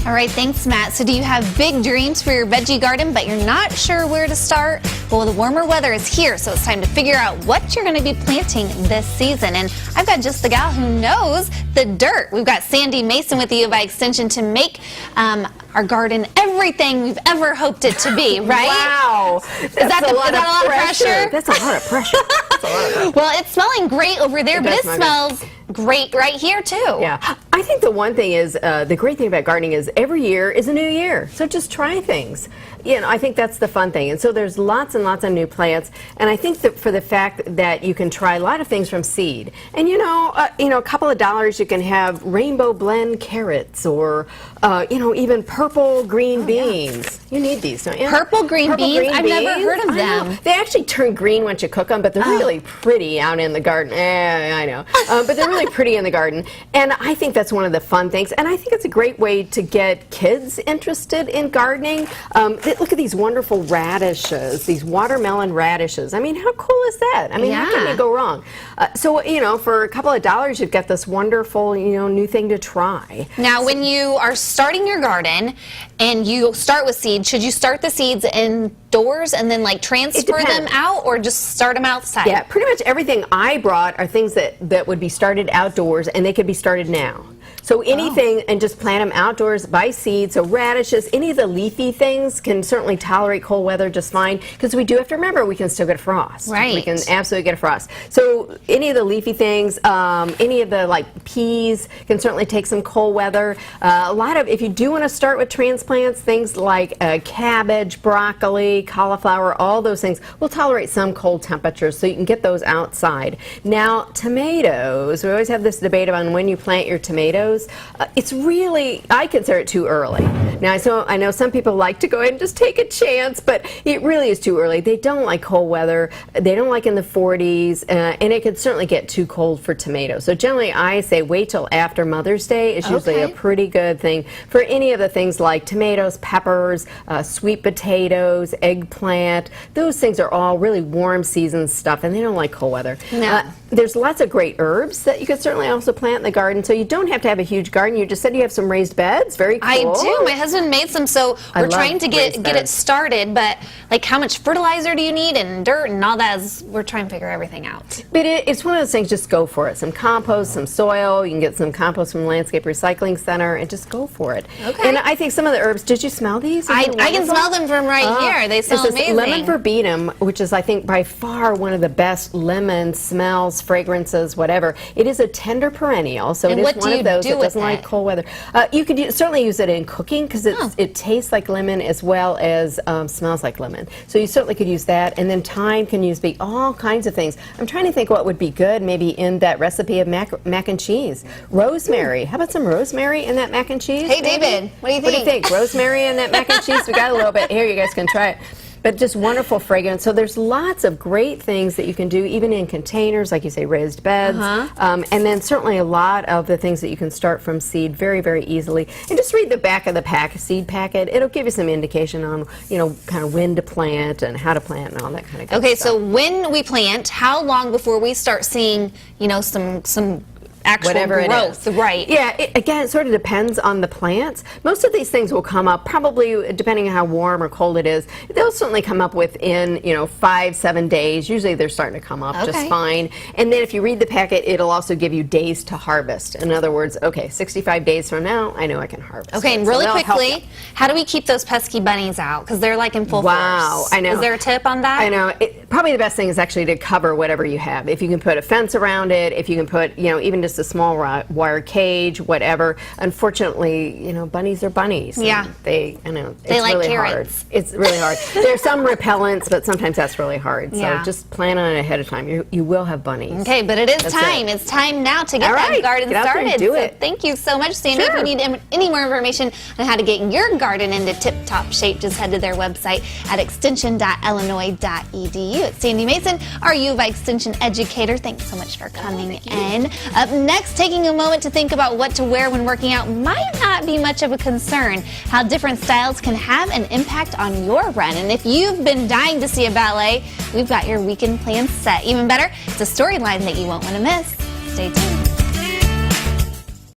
All right, thanks, Matt. So do you have big dreams for your veggie garden, but you're not sure where to start? Well, the warmer weather is here, so it's time to figure out what you're going to be planting this season. And I've got just the gal who knows the dirt. We've got Sandy Mason with the U of I Extension to make our garden everything we've ever hoped it to be, right? Wow. Is that a lot of pressure? That's a lot of pressure. That's a lot of pressure. Well, it's smelling great over there, but it smells great right here, too. Yeah. I think the one thing is, the great thing about gardening is every year is a new year. So just try things. You know, I think that's the fun thing. And so there's lots and lots of new plants. And I think that for the fact that you can try a lot of things from seed. And a couple of dollars you can have rainbow blend carrots or, even purple green beans. Yeah. You need these, don't you? Purple green beans? I've never heard of them. They actually turn green once you cook them, but they're really pretty out in the garden. I know. But they're really pretty in the garden. And I think that's one of the fun things. And I think it's a great way to get kids interested in gardening. Look at these wonderful radishes, these watermelon radishes. I mean, how cool is that? I mean, how can you go wrong? So, for a couple of dollars, you've got this wonderful, new thing to try. Now, when you are starting your garden and you start with seeds, should you start the seeds indoors and then transfer them out, or just start them outside? Yeah, pretty much everything I brought are things that would be started outdoors, and they could be started now. So anything, and just plant them outdoors by seed. So radishes, any of the leafy things can certainly tolerate cold weather just fine, because we do have to remember we can still get a frost. Right. We can absolutely get a frost. So any of the leafy things, any of the peas can certainly take some cold weather. If you do want to start with transplants, things like cabbage, broccoli, cauliflower, all those things will tolerate some cold temperatures, so you can get those outside. Now, tomatoes, we always have this debate about when you plant your tomatoes. It's really, I consider it too early. Now, I know some people like to go ahead and just take a chance, but it really is too early. They don't like cold weather. They don't like in the 40s, and it could certainly get too cold for tomatoes. So generally, I say wait till after Mother's Day is usually a pretty good thing for any of the things like tomatoes, peppers, sweet potatoes, eggplant. Those things are all really warm season stuff, and they don't like cold weather. No. There's lots of great herbs that you could certainly also plant in the garden, so you don't have to have a huge garden. You just said you have some raised beds. Very cool. I do. My husband made some, so we're trying to get it started, but how much fertilizer do you need and dirt and all that, we're trying to figure everything out. But it's one of those things, just go for it. Some compost, some soil. You can get some compost from the Landscape Recycling Center, and just go for it. Okay. And I think some of the herbs, did you smell these? I can smell them from right here. They smell amazing. Lemon verbetum, which is, I think, by far one of the best lemon smells, fragrances, whatever. It is a tender perennial, so it is one of those that doesn't like cold weather. You could certainly use it in cooking, because it tastes like lemon as well as smells like lemon. So you certainly could use that. And then thyme can be all kinds of things. I'm trying to think what would be good maybe in that recipe of mac and cheese. Rosemary. How about some rosemary in that mac and cheese? Hey, David, what do you think? What do you think? Rosemary in that mac and cheese? We got a little bit here. You guys can try it. But just wonderful fragrance. So there's lots of great things that you can do, even in containers, like you say, raised beds. And then certainly a lot of the things that you can start from seed very, very easily. And just read the back of the seed packet. It'll give you some indication on, kind of when to plant and how to plant and all that kind of good stuff. So when we plant, how long before we start seeing, some actual growth, right? Yeah, again, it sort of depends on the plants. Most of these things will come up probably, depending on how warm or cold it is, they'll certainly come up within, 5-7 days. Usually they're starting to come up just fine. And then if you read the packet, it'll also give you days to harvest. In other words, 65 days from now, I know I can harvest. Okay, and really quickly, how do we keep those pesky bunnies out? Because they're in full force. Wow, I know. Is there a tip on that? I know. Probably the best thing is actually to cover whatever you have. If you can put a fence around it, if you can put, even just a small wire cage, whatever. Unfortunately, bunnies are bunnies. Yeah. They like really carrots. hard. It's really hard. There's some repellents, but sometimes that's really hard. So just plan on it ahead of time. You will have bunnies. Okay, but it is time. It's time now to get that garden started. Do it. Thank you so much, Sandy. If you need any more information on how to get your garden into tip-top shape, just head to their website at extension.illinois.edu. It's Sandy Mason, our U of I Extension educator. Thanks so much for coming in. Up next, taking a moment to think about what to wear when working out might not be much of a concern. How different styles can have an impact on your run. And if you've been dying to see a ballet, we've got your weekend plans set. Even better, it's a storyline that you won't want to miss. Stay tuned.